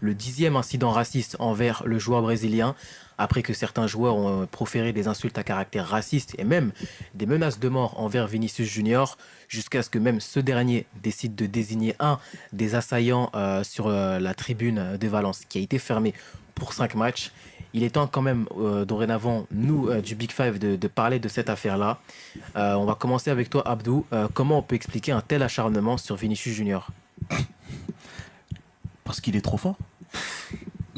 le 10e incident raciste envers le joueur brésilien, après que certains joueurs ont proféré des insultes à caractère raciste et même des menaces de mort envers Vinicius Junior, jusqu'à ce que même ce dernier décide de désigner un des assaillants sur la tribune de Valence, qui a été fermée pour 5 matchs. Il est temps quand même, dorénavant, nous, du Big Five, de parler de cette affaire-là. On va commencer avec toi, Abdou. Comment on peut expliquer un tel acharnement sur Vinicius Junior? Parce qu'il est trop fort.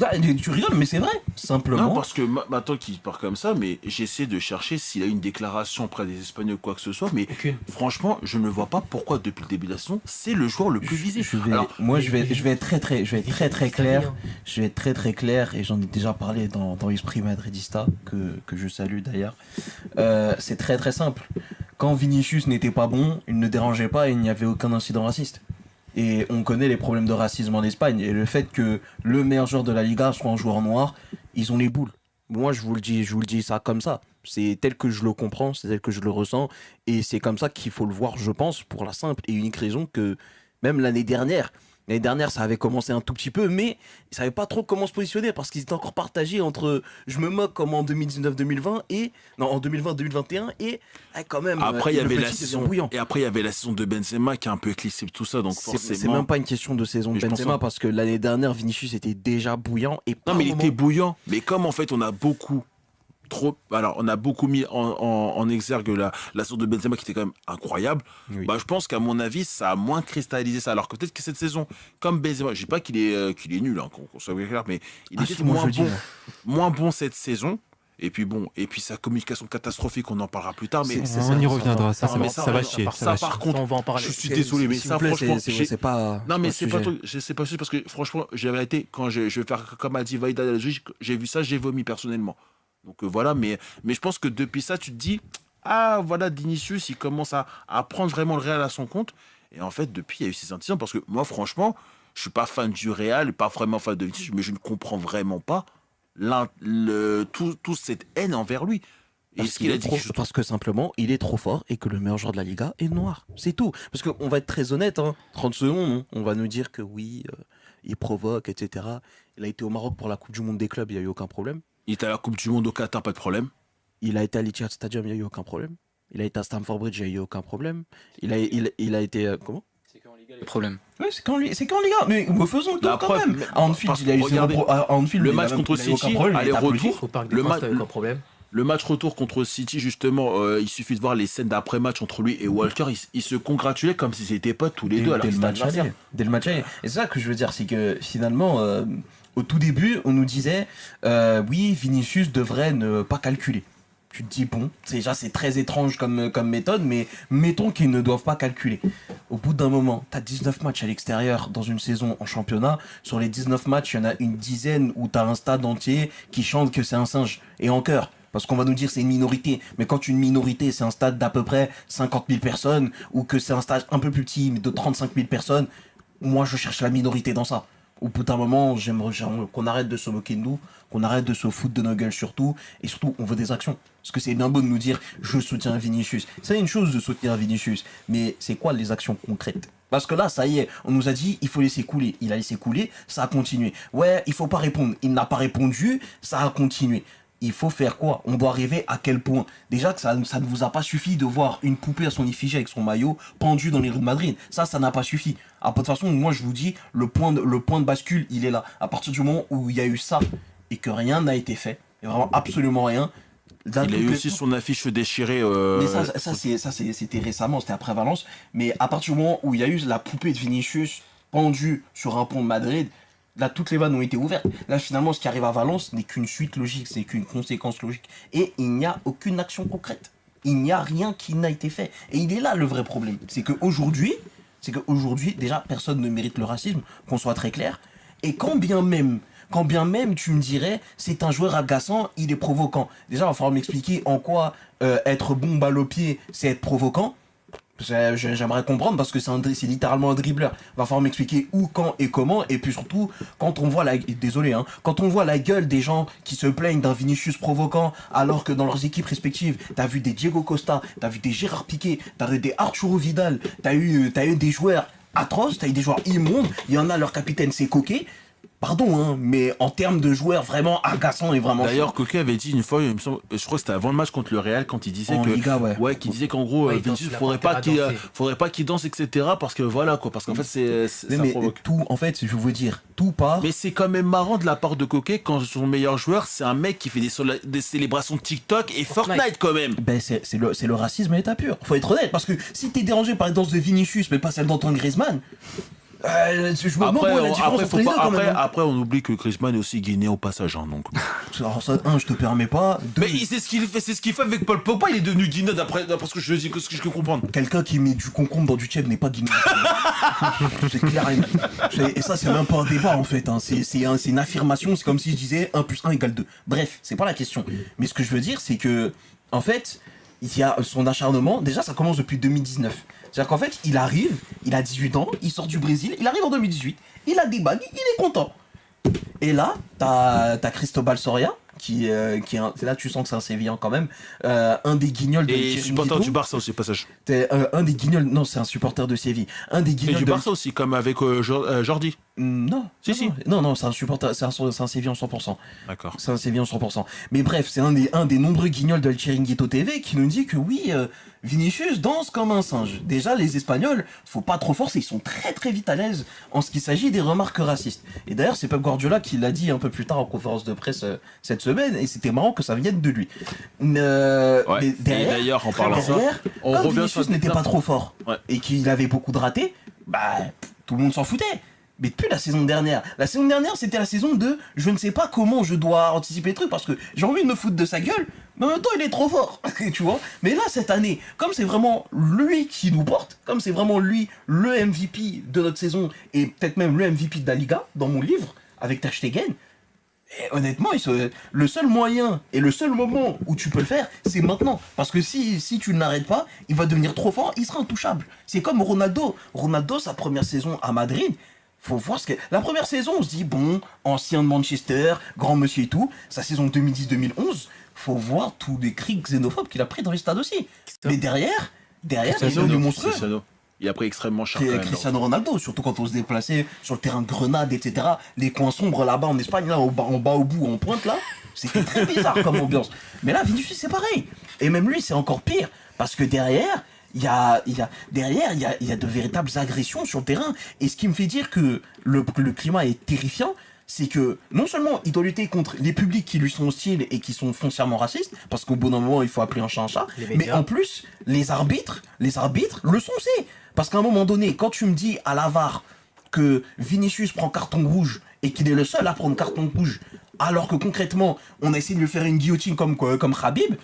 Ah, tu rigoles, mais c'est vrai, simplement. Non, parce que maintenant qu'il part comme ça, mais j'essaie de chercher s'il a une déclaration auprès des Espagnols ou quoi que ce soit, mais franchement, je ne vois pas pourquoi depuis le début de la saison, c'est le joueur le plus visé. Je vais être très clair. Je vais être très clair, et j'en ai déjà parlé dans Esprit Madridista, que je salue d'ailleurs. C'est très simple. Quand Vinicius n'était pas bon, il ne dérangeait pas et il n'y avait aucun incident raciste. Et on connaît les problèmes de racisme en Espagne. Et le fait que le meilleur joueur de la Liga soit un joueur noir, ils ont les boules. Moi, je vous le dis ça comme ça. C'est tel que je le comprends, c'est tel que je le ressens. Et c'est comme ça qu'il faut le voir, je pense, pour la simple et unique raison que même l'année dernière, ça avait commencé un tout petit peu, mais ils ne savaient pas trop comment se positionner parce qu'ils étaient encore partagés entre je me moque comme en 2019-2020 et non, en 2020-2021 et quand même. Après, il y avait la saison et après il y avait la saison de Benzema qui a un peu éclipsé tout ça, donc forcément. C'est même pas une question de saison de Benzema parce que l'année dernière Vinicius était déjà bouillant et non, mais il était bouillant. Mais comme en fait on a beaucoup mis en exergue la saison de Benzema qui était quand même incroyable. Oui. Bah, je pense qu'à mon avis, ça a moins cristallisé ça. Alors que peut-être que cette saison, comme Benzema, je dis pas qu'il est nul, hein, qu'on soit clair, mais il était moins bon cette saison. Et puis sa communication catastrophique, on en parlera plus tard. Mais on y reviendra. Ça va chier. Ça, par contre, on va en parler. Je suis désolé, mais ça, franchement, c'est pas. Non, mais c'est pas truc. C'est pas juste parce que franchement, j'avais été quand je vais faire comme a dit Vaïda, j'ai vu ça, j'ai vomi personnellement. Donc voilà, mais je pense que depuis ça, tu te dis, ah voilà, Vinicius, il commence à prendre vraiment le Real à son compte. Et en fait, depuis, il y a eu ces incidents, parce que moi, franchement, je suis pas fan du Real, pas vraiment fan de Vinicius, mais je ne comprends vraiment pas toute cette haine envers lui. Et ce qu'il a dit parce que simplement, il est trop fort et que le meilleur joueur de la Liga est noir. C'est tout. Parce qu'on va être très honnête, 30 secondes, on va nous dire que oui, il provoque, etc. Il a été au Maroc pour la Coupe du Monde des clubs, il n'y a eu aucun problème. Il était à la Coupe du Monde au Qatar, pas de problème. Il a été à l'Etihad Stadium, il n'y a eu aucun problème. Il a été à Stamford Bridge, il n'y a eu aucun problème. Il a été... comment ? C'est qu'en Liga, les problèmes. Oui, c'est qu'en Liga. Mais faisons le tour quand même. À Anfield, il a eu le match contre City, aller-retour. Le match retour contre City, justement, il suffit de voir les scènes d'après-match entre lui et Walker. Ils se congratulaient comme s'ils étaient potes tous les deux. Dès le match aller. Et c'est ça que je veux dire, c'est que finalement... au tout début, on nous disait oui, Vinicius devrait ne pas calculer. Tu te dis, bon, déjà c'est très étrange comme méthode, mais mettons qu'ils ne doivent pas calculer. Au bout d'un moment, tu as 19 matchs à l'extérieur dans une saison en championnat. Sur les 19 matchs, il y en a une dizaine où tu as un stade entier qui chante que c'est un singe. Et en chœur. Parce qu'on va nous dire c'est une minorité. Mais quand une minorité, c'est un stade d'à peu près 50 000 personnes, ou que c'est un stade un peu plus petit, mais de 35 000 personnes, moi je cherche la minorité dans ça. Au bout d'un moment, j'aimerais qu'on arrête de se moquer de nous, qu'on arrête de se foutre de nos gueules surtout, et surtout, on veut des actions. Parce que c'est bien beau de nous dire « je soutiens Vinicius ». C'est une chose de soutenir Vinicius, mais c'est quoi les actions concrètes ? Parce que là, ça y est, on nous a dit « il faut laisser couler ». Il a laissé couler, ça a continué. Ouais, il faut pas répondre. Il n'a pas répondu, ça a continué. Il faut faire quoi ? On doit arriver à quel point ? Déjà que ça ne vous a pas suffi de voir une poupée à son effigie avec son maillot pendue dans les rues de Madrid. Ça n'a pas suffi. De toute façon, moi je vous dis, le point de bascule, il est là. À partir du moment où il y a eu ça et que rien n'a été fait, et vraiment absolument rien. Il a eu aussi son affiche déchirée. Mais c'était récemment, c'était après Valence. Mais à partir du moment où il y a eu la poupée de Vinicius pendue sur un pont de Madrid, là, toutes les vannes ont été ouvertes. Là, finalement, ce qui arrive à Valence n'est qu'une suite logique, c'est qu'une conséquence logique. Et il n'y a aucune action concrète. Il n'y a rien qui n'a été fait. Et il est là le vrai problème. C'est qu'aujourd'hui, déjà, personne ne mérite le racisme, qu'on soit très clair. Et quand bien même tu me dirais, c'est un joueur agaçant, il est provoquant. Déjà, il va falloir m'expliquer en quoi être bon balle au pied, c'est être provoquant. J'aimerais comprendre parce que c'est littéralement un dribbleur. Va falloir m'expliquer où, quand et comment. Et puis surtout, quand on voit quand on voit la gueule des gens qui se plaignent d'un Vinicius provoquant, alors que dans leurs équipes respectives, t'as vu des Diego Costa, t'as vu des Gérard Piqué, t'as vu des Arturo Vidal, t'as eu des joueurs atroces, t'as eu des joueurs immondes. Il y en a, leur capitaine c'est Coquet. Pardon, hein, mais en termes de joueurs vraiment agaçants et vraiment... D'ailleurs, Coquet avait dit une fois, il me semble, je crois que c'était avant le match contre le Real, quand il disait En que... Liga, qu'il disait qu'en gros, Ouais, Vinicius, il a faudrait pas pas intérêt à danser. faudrait pas qu'il danse, etc. Parce que voilà, quoi. Parce qu'en fait, ça mais provoque. tout, en fait, je veux dire, tout part... Mais c'est quand même marrant de la part de Coquet quand son meilleur joueur, c'est un mec qui fait des célébrations TikTok et Fortnite quand même. Ben c'est le racisme à l'état pur. Faut être honnête, parce que si t'es dérangé par les danses de Vinicius, mais pas celle d'Antoine Griezmann, je me demande où est la différence entre les deux, quand même, hein. Après, on oublie que Griezmann est aussi guinéen au passage, hein, donc. Alors ça, je te permets pas. Deux, Mais c'est ce qu'il fait avec Paul Pogba, il est devenu guinéen d'après ce que je dis, ce que je peux comprendre. quelqu'un qui met du concombre dans du tchèp n'est pas guinéen. C'est clair et ça, c'est même pas un débat, en fait, hein. C'est une affirmation, c'est comme si je disais 1 + 1 = 2. Bref, c'est pas la question. Mais ce que je veux dire, c'est que, en fait, il y a son acharnement, déjà ça commence depuis 2019. C'est-à-dire qu'en fait, il arrive, il a 18 ans, il sort du Brésil, il arrive en 2018, il a des bagues, il est content. Et là, t'as Cristobal Soria, qui est là tu sens que c'est un Sévillan quand même, un des guignols de Et Chiringuito. supporter du Barça aussi, passage. T'es, un des guignols, non, c'est un supporter de Séville. Un des Et guignols du de... Barça aussi, comme avec Jordi. Non. Si. Non, c'est un supporter, c'est un Sévillan 100%. D'accord. C'est un Sévillan 100%. Mais bref, c'est un des nombreux guignols de Chiringuito TV qui nous dit que oui, Vinicius danse comme un singe. Déjà, les Espagnols, faut pas trop forcer, ils sont très très vite à l'aise en ce qui s'agit des remarques racistes. Et d'ailleurs, c'est Pep Guardiola qui l'a dit un peu plus tard en conférence de presse cette semaine, et c'était marrant que ça vienne de lui. Mais Et d'ailleurs, en parlant de ça, on comme revient Vinicius sur n'était pas trop fort, Ouais. et qu'il avait beaucoup de ratés, bah, tout le monde s'en foutait. Mais depuis la saison dernière, c'était la saison de je ne sais pas comment je dois anticiper les trucs parce que j'ai envie de me foutre de sa gueule, mais en même temps il est trop fort, tu vois. Mais là, cette année, comme c'est vraiment lui qui nous porte, comme c'est vraiment lui le MVP de notre saison et peut-être même le MVP de la Liga dans mon livre avec Ter Stegen, et honnêtement, le seul moyen et le seul moment où tu peux le faire, c'est maintenant. Parce que si tu ne l'arrêtes pas, il va devenir trop fort, il sera intouchable. C'est comme Ronaldo. Ronaldo, sa première saison à Madrid, faut voir ce que... La première saison, on se dit, bon, ancien de Manchester, grand monsieur et tout. Sa saison 2010-2011, faut voir tous les cris xénophobes qu'il a pris dans les stades aussi. Mais derrière, il est devenu monstrueux. Cristiano. Il a pris extrêmement cher. quand même, Cristiano Ronaldo, surtout quand on se déplaçait sur le terrain de Grenade, etc. Les coins sombres là-bas en Espagne, là, en bas au bout, en pointe là, c'était très bizarre comme ambiance. Mais là, Vinicius, c'est pareil. Et même lui, c'est encore pire. Parce que derrière, il y a de véritables agressions sur le terrain. Et ce qui me fait dire que le climat est terrifiant, c'est que non seulement il doit lutter contre les publics qui lui sont hostiles et qui sont foncièrement racistes, parce qu'au bout d'un moment, il faut appeler un chat un chat, mais en plus, les arbitres le sont aussi. Parce qu'à un moment donné, quand tu me dis à la VAR que Vinicius prend carton rouge et qu'il est le seul à prendre carton rouge, alors que concrètement, on a essayé de lui faire une guillotine comme Khabib,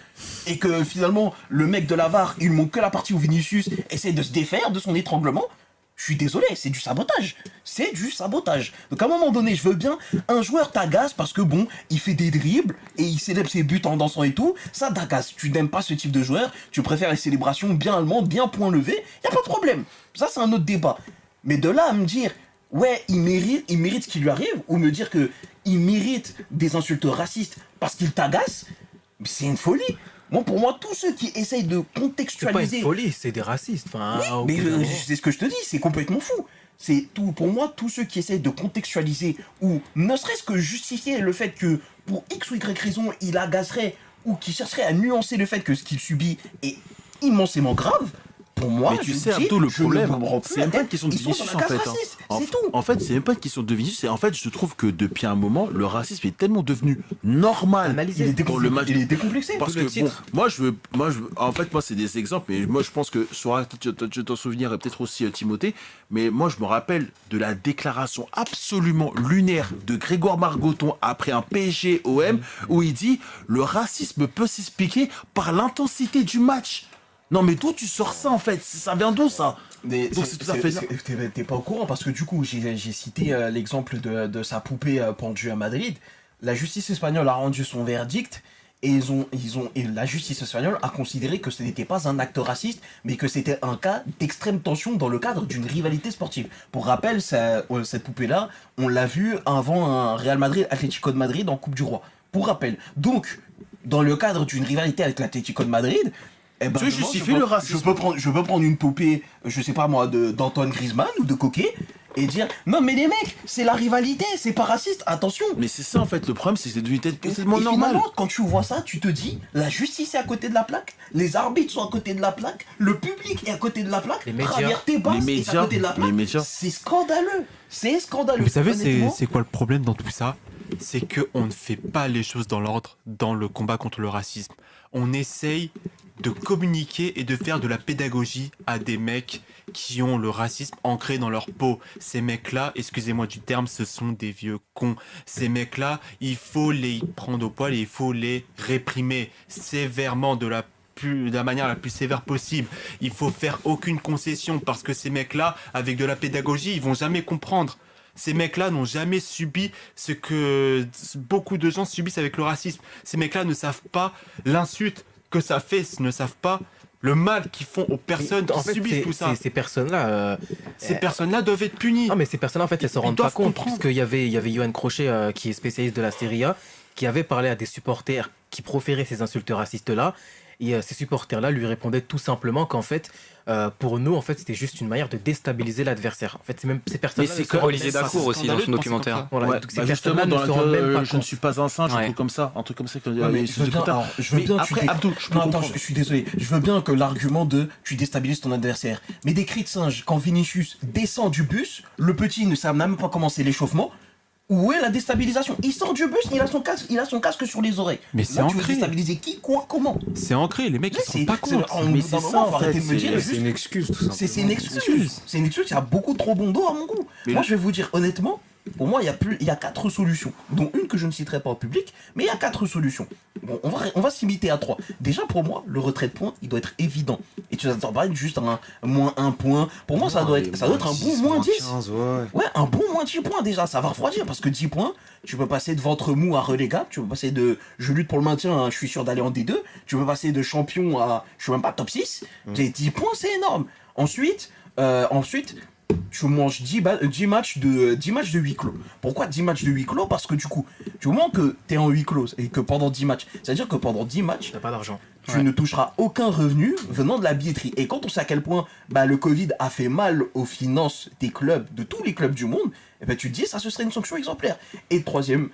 et que finalement, le mec de la VAR, il montre que la partie où Vinicius essaie de se défaire de son étranglement, je suis désolé, c'est du sabotage. C'est du sabotage. Donc à un moment donné, je veux bien, un joueur t'agace parce que bon, il fait des dribbles et il célèbre ses buts en dansant et tout, ça t'agace. Tu n'aimes pas ce type de joueur, tu préfères les célébrations bien allemandes, bien point levé, y a pas de problème. Ça c'est un autre débat. Mais de là à me dire, ouais, il mérite ce qui lui arrive, ou me dire que il mérite des insultes racistes parce qu'il t'agace, c'est une folie. Moi, pour moi, tous ceux qui essayent de contextualiser... C'est pas une folie, c'est des racistes. Enfin, oui, mais c'est ce que je te dis, c'est complètement fou. C'est tout, pour moi, tous ceux qui essayent de contextualiser ou ne serait-ce que justifier le fait que pour X ou Y raison, il agacerait ou qui chercherait à nuancer le fait que ce qu'il subit est immensément grave, pour moi, mais tu sais, Abdo, le problème, c'est même pas une question de Vinicius en fait. C'est tout. En fait, c'est même pas une question de Vinicius. En fait, je trouve que depuis un moment, le racisme est tellement devenu normal. Pour le match, il est décomplexé. Parce que bon, en fait, moi, c'est des exemples, mais moi, je pense que Sora, tu t'en souvenir, et peut-être aussi Timothée, mais moi, je me rappelle de la déclaration absolument lunaire de Grégoire Margoton après un PSG OM où il dit le racisme peut s'expliquer par l'intensité du match. Non mais d'où tu sors ça en fait? Ça vient d'où ça? Donc c'est tout à fait... T'es pas au courant parce que du coup j'ai cité l'exemple de sa poupée pendue à Madrid. La justice espagnole a rendu son verdict et la justice espagnole a considéré que ce n'était pas un acte raciste mais que c'était un cas d'extrême tension dans le cadre d'une rivalité sportive. Pour rappel, cette poupée-là, on l'a vue avant un Real Madrid Atlético de Madrid en Coupe du Roi. Pour rappel. Donc, dans le cadre d'une rivalité avec l'Atlético de Madrid, eh ben, tu justifies le racisme. Je peux prendre une poupée, je sais pas moi, d'Antoine Griezmann ou de Coquet, et dire non mais les mecs, c'est la rivalité, c'est pas raciste, attention. Mais c'est ça en fait, le problème c'est que c'est devenu tellement Et normal. finalement, quand tu vois ça, tu te dis la justice est à côté de la plaque, les arbitres sont à côté de la plaque, le public est à côté de la plaque, Les médias. Javier Tebas est à côté de la plaque. Les médias. C'est scandaleux. C'est scandaleux. Vous savez, Honnêtement, c'est quoi le problème dans tout ça? C'est qu'on ne fait pas les choses dans l'ordre dans le combat contre le racisme. On essaye de communiquer et de faire de la pédagogie à des mecs qui ont le racisme ancré dans leur peau. Ces mecs-là, excusez-moi du terme, ce sont des vieux cons. Ces mecs-là, il faut les prendre au poil et il faut les réprimer sévèrement de la manière la plus sévère possible. Il faut faire aucune concession parce que ces mecs-là, avec de la pédagogie, ils vont jamais comprendre. Ces mecs-là n'ont jamais subi ce que beaucoup de gens subissent avec le racisme. Ces mecs-là ne savent pas l'insulte que ça fait, ne savent pas le mal qu'ils font aux personnes qui subissent tout ça. Ces personnes-là... Ces personnes-là doivent être punies. Non, mais ces personnes-là, en fait, elles se Ils rendent pas doivent compte. comprendre. Puisqu'il y avait Yoann Crochet, qui est spécialiste de la Serie A, qui avait parlé à des supporters qui proféraient ces insultes racistes-là. Et ces supporters-là lui répondaient tout simplement qu'en fait, pour nous, en fait, c'était juste une manière de déstabiliser l'adversaire. En fait, c'est même ces personnes-là. Mais c'est comme Olivier Dacour aussi dans son documentaire. Voilà, donc ces personnes-là justement, ne dans se rendent même pas je ne compte. suis pas un singe, Ouais. un truc comme ça. Un truc comme ça. Ouais, mais je veux bien, alors, je veux bien, après, Abdou, je peux non, attends, comprendre. je suis désolé. Je veux bien que l'argument de tu déstabilises ton adversaire. Mais des cris de singe, quand Vinicius descend du bus, le petit ne sait même pas commencer l'échauffement. Où est la déstabilisation? Il sort du bus, il a son casque sur les oreilles. Mais Là, c'est tu veux ancré. déstabiliser qui, quoi, comment? C'est ancré, les mecs ils se rendent pas compte. Mais c'est ça, en fait, C'est une excuse, tout simplement. C'est une excuse. C'est une excuse, il y a beaucoup trop bon dos à mon goût. Mais Moi, le- je vais vous dire honnêtement, pour moi, il y a 4 solutions, dont une que je ne citerai pas au public, mais il y a 4 solutions. Bon, on va s'imiter à 3. Déjà, pour moi, le retrait de points, il doit être évident. Et tu vas pas être juste un moins 1 point. Pour moi, ça doit être un bon moins 10. 15, ouais. Ouais, un bon moins 10 points déjà, ça va refroidir parce que 10 points, tu peux passer de ventre mou à relégable, tu peux passer de je lutte pour le maintien, hein, je suis sûr d'aller en D2, tu peux passer de champion à je suis même pas top 6. 10 points, c'est énorme. Ensuite, tu manges 10 matchs de huis clos. Pourquoi 10 matchs de huis clos? Parce que du coup, du moment que tu es en huis clos et que pendant 10 matchs, c'est-à-dire que pendant 10 matchs, T'as pas d'argent. tu ne toucheras aucun revenu venant de la billetterie. Et quand on sait à quel point le Covid a fait mal aux finances des clubs, de tous les clubs du monde, et ben tu te dis ça ce serait une sanction exemplaire. Et troisième,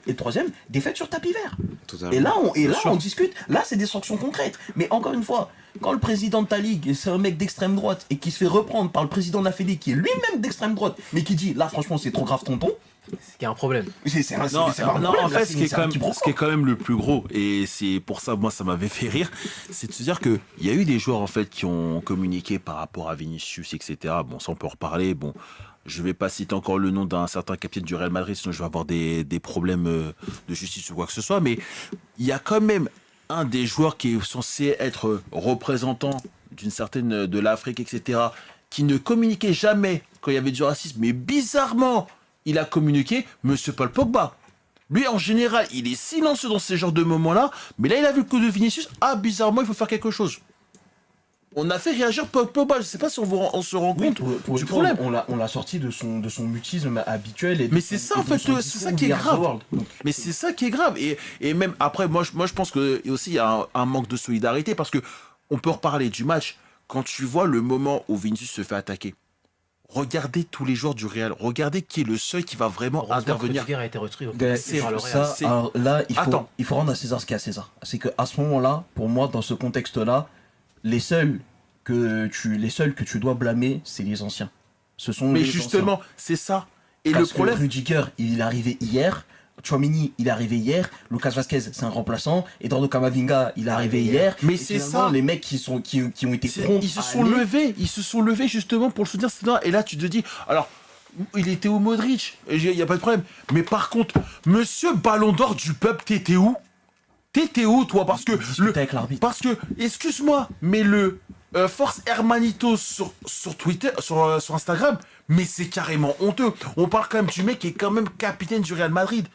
défaite sur tapis vert. Totalement. Et là on discute, là c'est des sanctions concrètes. Mais encore une fois, quand le président de ta ligue, c'est un mec d'extrême droite et qui se fait reprendre par le président de la Fédé qui est lui-même d'extrême droite, mais qui dit là franchement c'est trop grave tonton, C'est qu'il y a un problème. c'est un Non, c'est pas un non, problème, en là, fait, c'est ce qui est c'est un quand même, quiproquo. ce qui est quand même le plus gros, et c'est pour ça, moi, ça m'avait fait rire, c'est de se dire que il y a eu des joueurs en fait qui ont communiqué par rapport à Vinicius, etc. Bon, ça on peut en reparler. Bon, je vais pas citer encore le nom d'un certain capitaine du Real Madrid, sinon je vais avoir des problèmes de justice ou quoi que ce soit. Mais il y a quand même un des joueurs qui est censé être représentant d'une certaine de l'Afrique, etc., qui ne communiquait jamais quand il y avait du racisme, mais bizarrement, il a communiqué, Monsieur Paul Pogba. Lui, en général, il est silencieux dans ces genres de moments-là, mais là, il a vu le coup de Vinicius. Ah, bizarrement, il faut faire quelque chose. On a fait réagir Paul Pogba. Je ne sais pas si on se rend Oui, compte pour du le coup, problème. on l'a sorti de son mutisme habituel. Et Mais c'est ça, en fait, c'est ça qui est grave. Mais c'est ça qui est grave. Et même après, moi, je pense que aussi il y a un manque de solidarité parce que on peut reparler du match. Quand tu vois le moment où Vinicius se fait attaquer, regardez tous les joueurs du Real. Regardez qui est le seul qui va vraiment Heureusement que intervenir. Rudiger a été retiré. C'est par le ça. Real. c'est- Alors là, Attends. il faut rendre à César ce qu'il y a à César. C'est que à ce moment-là, pour moi, dans ce contexte-là, les seuls que tu dois blâmer, c'est les anciens. Ce sont Mais les justement, c'est ça. Et anciens. le Parce que problème, Rudiger, il est arrivé hier. Chouamini, il est arrivé hier. Lucas Vasquez, c'est un remplaçant. Eduardo Camavinga, il est arrivé hier. Mais Et c'est finalement, ça. les mecs qui ont été prompts ils se à sont aller- levés, justement pour le soutenir. Et là, tu te dis, alors, il était où Modric? Il n'y a pas de problème. Mais par contre, Monsieur Ballon d'Or du peuple, t'étais où? T'étais où, toi? Parce que discuter avec l'arbitre. parce que, excuse-moi, mais le Force Hermanito sur Twitter, sur Instagram, mais c'est carrément honteux. On parle quand même du mec qui est quand même capitaine du Real Madrid.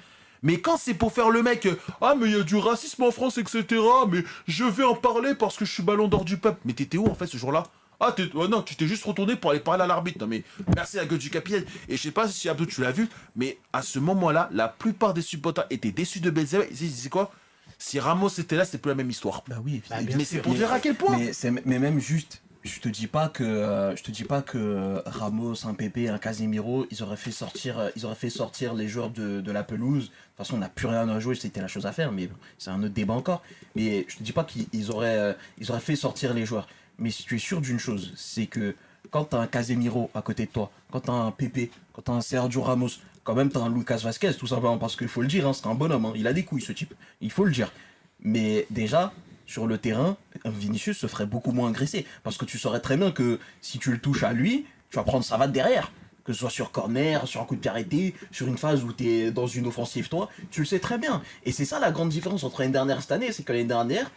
Mais quand c'est pour faire le mec, ah mais il y a du racisme en France, etc. Mais je vais en parler parce que je suis Ballon d'Or du peuple. Mais t'étais où en fait ce jour-là? Ah non, tu t'es juste retourné pour aller parler à l'arbitre. Non mais merci à gueule du capitaine. Et je sais pas si Abdou tu l'as vu, mais à ce moment-là, la plupart des supporters étaient déçus de Benzema. Ils disaient quoi? Si Ramos était là, c'était plus la même histoire. Bah oui, Bah, évidemment. bien Mais c'est sûr. pour dire à quel point. Mais même juste je te dis pas que Ramos, un Pepe, un Casemiro, ils auraient fait sortir les joueurs de la pelouse. De toute façon, on n'a plus rien à jouer, c'était la chose à faire, mais c'est un autre débat encore. Mais je te dis pas qu'ils auraient fait sortir les joueurs. Mais si tu es sûr d'une chose, c'est que quand t'as un Casemiro à côté de toi, quand t'as un Pepe, quand t'as un Sergio Ramos, quand même t'as un Lucas Vazquez, tout simplement, parce qu'il faut le dire, hein, c'est un bonhomme, hein, il a des couilles ce type, il faut le dire. Mais déjà, sur le terrain, Vinicius se ferait beaucoup moins agresser. Parce que tu saurais très bien que si tu le touches à lui, tu vas prendre Savate derrière. Que ce soit sur corner, sur un coup de pied arrêté, sur une phase où tu es dans une offensive, toi, tu le sais très bien. Et c'est ça la grande différence entre l'année dernière et cette année, c'est que l'année dernière,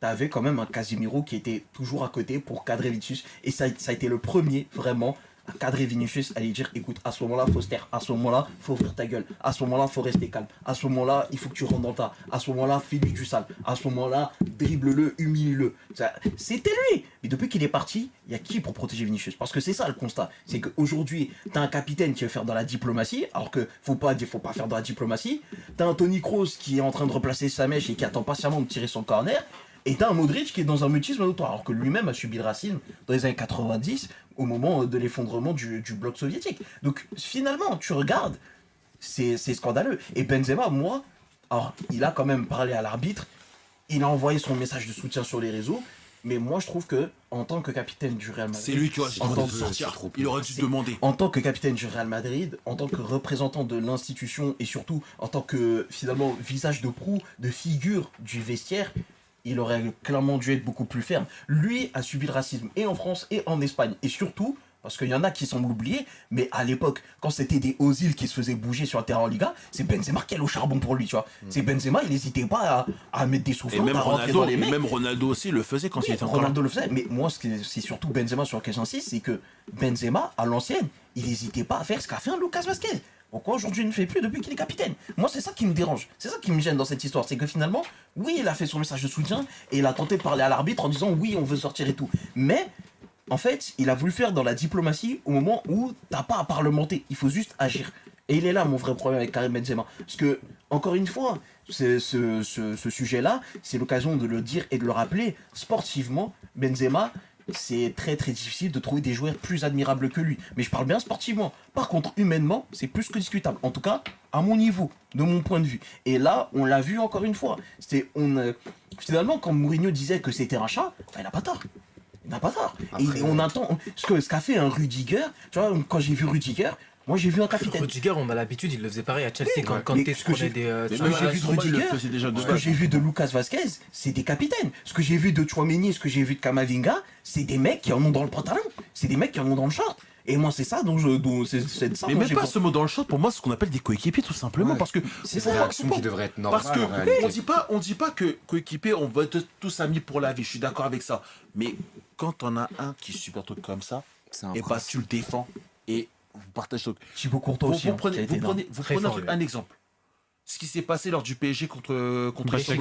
tu avais quand même un Casemiro qui était toujours à côté pour cadrer Vinicius. Et ça a été le premier, vraiment, à cadrer Vinicius, à lui dire écoute, à ce moment-là, faut se taire, à ce moment-là, faut ouvrir ta gueule, à ce moment-là, faut rester calme, à ce moment-là, il faut que tu rentres dans le tas, à ce moment-là, fais-lui du sale, à ce moment-là, dribble-le, humilie-le. C'était lui. Mais depuis qu'il est parti, il y a qui pour protéger Vinicius? Parce que c'est ça le constat, c'est qu'aujourd'hui, t'as un capitaine qui veut faire dans la diplomatie, alors que faut pas faire dans la diplomatie. T'as un Toni Kroos qui est en train de replacer sa mèche et qui attend patiemment de tirer son corner. Et t'as un Modric qui est dans un mutisme notoire, alors que lui-même a subi le racisme dans les années 90, au moment de l'effondrement du bloc soviétique. Donc finalement, tu regardes, c'est scandaleux. Et Benzema, moi, alors il a quand même parlé à l'arbitre, il a envoyé son message de soutien sur les réseaux, mais moi je trouve que en tant que capitaine du Real Madrid, c'est lui qui aurait dû sortir. Il aurait dû demander. En tant que capitaine du Real Madrid, en tant que représentant de l'institution et surtout en tant que finalement visage de proue, de figure du vestiaire, il aurait clairement dû être beaucoup plus ferme. Lui a subi le racisme et en France et en Espagne. Et surtout, parce qu'il y en a qui semblent l'oublier, mais à l'époque, quand c'était des Ozil qui se faisaient bouger sur le terrain en Liga, c'est Benzema qui allait au charbon pour lui, tu vois. C'est Benzema, il n'hésitait pas à mettre des soufflantes, à rentrer dans les mecs. Et même Ronaldo aussi le faisait quand il était encore Ronaldo le faisait, mais moi, c'est surtout Benzema sur lequel j'insiste, c'est que Benzema, à l'ancienne, il n'hésitait pas à faire ce qu'a fait un Lucas Vazquez. Pourquoi aujourd'hui il ne fait plus depuis qu'il est capitaine? Moi, c'est ça qui me dérange. C'est ça qui me gêne dans cette histoire. C'est que finalement, oui, il a fait son message de soutien et il a tenté de parler à l'arbitre en disant oui, on veut sortir et tout. Mais, en fait, il a voulu faire dans la diplomatie au moment où t'as pas à parlementer. Il faut juste agir. Et il est là mon vrai problème avec Karim Benzema. Parce que, encore une fois, ce sujet-là, c'est l'occasion de le dire et de le rappeler. Sportivement, Benzema, c'est très très difficile de trouver des joueurs plus admirables que lui. Mais je parle bien sportivement. Par contre, humainement, c'est plus que discutable. En tout cas, à mon niveau, de mon point de vue. Et là, on l'a vu encore une fois. Finalement, quand Mourinho disait que c'était un chat, il n'a pas tort. Il n'a pas tort. Après, et on attend ce qu'a fait un Rudiger. Tu vois, quand j'ai vu Rudiger, moi j'ai vu un capitaine. Rudiger, on a l'habitude, il le faisait pareil à Chelsea quand Kanté se prenait des. Ce que j'ai vu de Rudiger, ce que j'ai vu de Lucas Vazquez, c'est des capitaines. Ce que j'ai vu de Tchouaméni, ce que j'ai vu de Kamavinga, c'est des mecs qui en ont dans le pantalon. C'est des mecs qui en ont dans le short. Et moi, c'est ça c'est ça. Mais même pas ce mot dans le short, pour moi, c'est ce qu'on appelle des coéquipiers, tout simplement. Ouais. Parce que c'est une réaction qui devrait être normale. Parce que on dit pas que coéquipiers, on va être tous amis pour la vie. Je suis d'accord avec ça. Mais quand on a un qui supporte un truc comme ça, et bah tu le défends et vous partagez. Thibaut Courtois aussi. Vous prenez un exemple. Ce qui s'est passé lors du PSG contre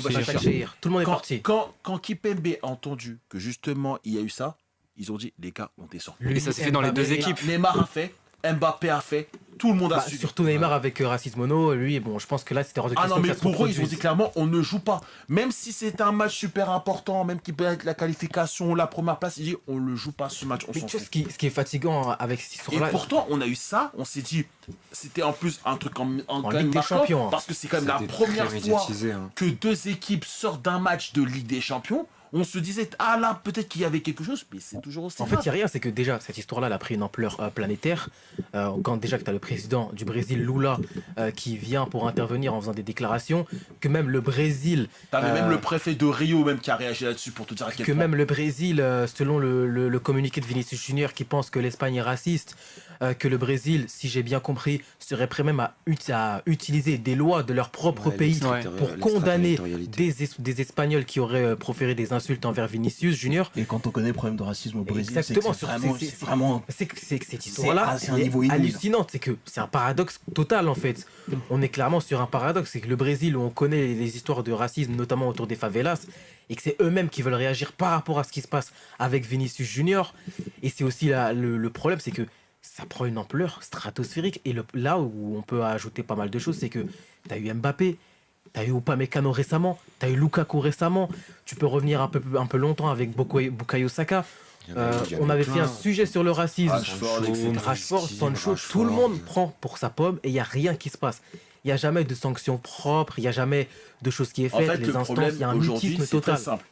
Başakşehir. Tout le monde est parti. Quand Kipembe a entendu que justement il y a eu ça, ils ont dit les gars, on descend. Et ça s'est fait dans les deux équipes. Neymar a fait, Mbappé a fait, tout le monde a suivi. Surtout Neymar avec racisme mono, lui, bon, je pense que là c'était hors de question. Ah non, mais pour eux, ils ont dit clairement, on ne joue pas. Même si c'est un match super important, même qui peut être la qualification, la première place, ils disent, on ne joue pas ce match, on s'en fout. Ce qui est fatigant avec cette histoire-là. Et pourtant, on a eu ça, on s'est dit, c'était en plus un truc en Ligue des Champions. Parce que c'est quand même la première fois que deux équipes sortent d'un match de Ligue des Champions. On se disait, ah là, peut-être qu'il y avait quelque chose, mais c'est toujours aussi. En fait, il n'y a rien, c'est que déjà, cette histoire-là, elle a pris une ampleur planétaire. Quand déjà que tu as le président du Brésil, Lula, qui vient pour intervenir en faisant des déclarations, que même le Brésil. T'avais même le préfet de Rio même qui a réagi là-dessus pour te dire à quel point. Que même le Brésil, selon le communiqué de Vinicius Junior, qui pense que l'Espagne est raciste, que le Brésil, si j'ai bien compris, serait prêt même à utiliser des lois de leur propre pays pour condamner des Espagnols qui auraient proféré des insultes envers Vinicius Junior. Et quand on connaît le problème de racisme au Brésil, exactement, c'est vraiment cette histoire-là un niveau hallucinante. C'est que c'est un paradoxe total en fait. On est clairement sur un paradoxe. C'est que le Brésil, où on connaît les histoires de racisme, notamment autour des favelas, et que c'est eux-mêmes qui veulent réagir par rapport à ce qui se passe avec Vinicius Junior. Et c'est aussi le problème, c'est que ça prend une ampleur stratosphérique. Et là où on peut ajouter pas mal de choses, c'est que tu as eu Mbappé, tu as eu Upamecano récemment, tu as eu Lukaku récemment, tu peux revenir un peu longtemps avec Bukayo Saka. On avait fait un sujet sur le racisme. Rashford, Sancho, tout le monde prend pour sa pomme et il n'y a rien qui se passe. Il n'y a jamais de sanctions propres, il n'y a jamais de choses qui est faite, les instances, il y a un mutisme total. Très simple.